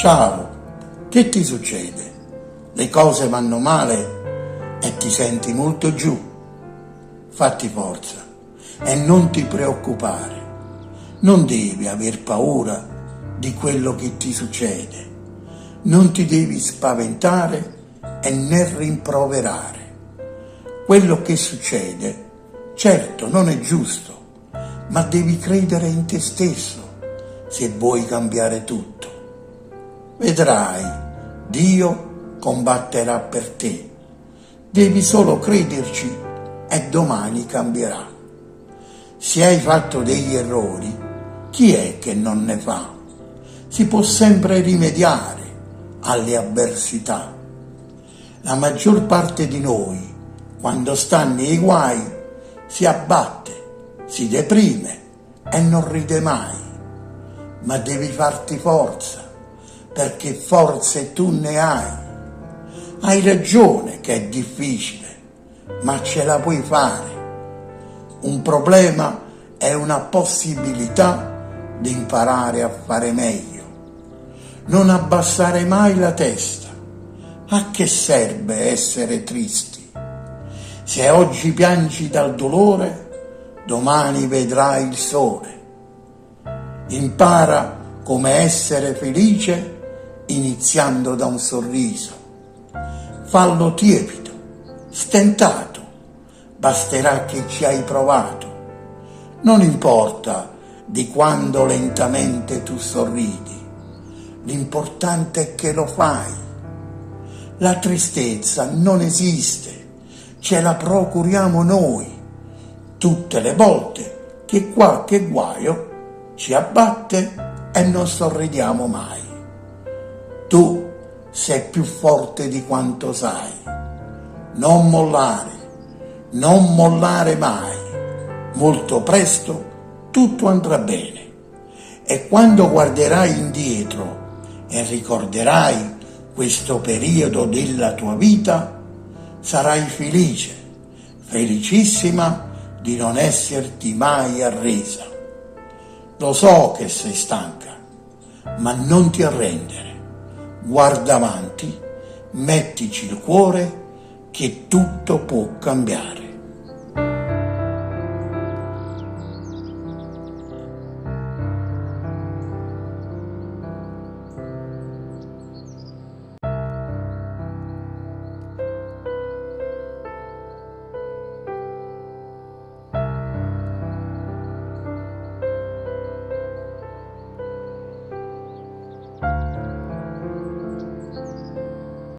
Ciao, che ti succede? Le cose vanno male e ti senti molto giù? Fatti forza e non ti preoccupare. Non devi aver paura di quello che ti succede. Non ti devi spaventare e né rimproverare. Quello che succede, certo, non è giusto, ma devi credere in te stesso se vuoi cambiare tutto. Vedrai, Dio combatterà per te. Devi solo crederci e domani cambierà. Se hai fatto degli errori, chi è che non ne fa? Si può sempre rimediare alle avversità. La maggior parte di noi, quando sta nei guai, si abbatte, si deprime e non ride mai. Ma devi farti forza, perché forze tu ne hai. Hai ragione che è difficile, ma ce la puoi fare. Un problema è una possibilità di imparare a fare meglio. Non abbassare mai la testa. A che serve essere tristi? Se oggi piangi dal dolore, domani vedrai il sole. Impara come essere felice iniziando da un sorriso. Fallo tiepido, stentato, basterà che ci hai provato. Non importa di quando lentamente tu sorridi, l'importante è che lo fai. La tristezza non esiste, ce la procuriamo noi, tutte le volte che qualche guaio ci abbatte e non sorridiamo mai. Tu sei più forte di quanto sai. Non mollare mai. Molto presto tutto andrà bene. E quando guarderai indietro e ricorderai questo periodo della tua vita, sarai felice, felicissima di non esserti mai arresa. Lo so che sei stanca, ma non ti arrendere. Guarda avanti, mettici il cuore che tutto può cambiare.